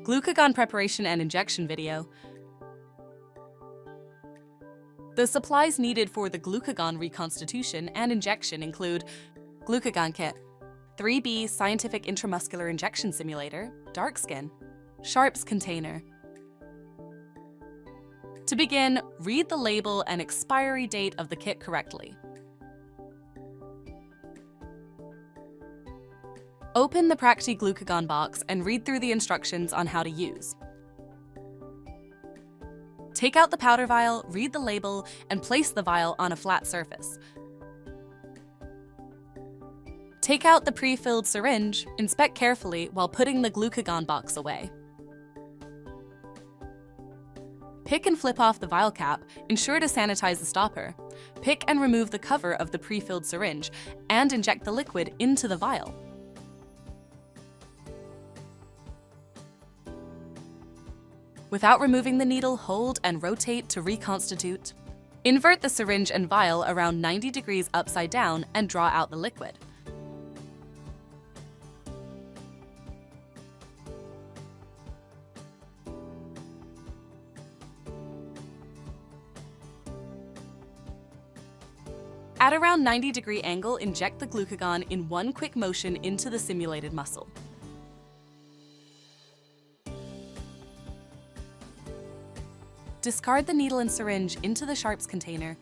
Glucagon preparation and injection video. The supplies needed for the glucagon reconstitution and injection include glucagon kit, 3B scientific intramuscular injection simulator, dark skin, sharps container. To begin, read the label and expiry date of the kit correctly. Open the Practi-Glucagon box and read through the instructions on how to use. Take out the powder vial, read the label, and place the vial on a flat surface. Take out the pre-filled syringe, inspect carefully while putting the glucagon box away. Pick and flip off the vial cap, ensure to sanitize the stopper. Pick and remove the cover of the pre-filled syringe and inject the liquid into the vial. Without removing the needle, hold and rotate to reconstitute. Invert the syringe and vial around 90 degrees upside down and draw out the liquid. At around 90-degree angle, inject the glucagon in one quick motion into the simulated muscle. Discard the needle and syringe into the sharps container,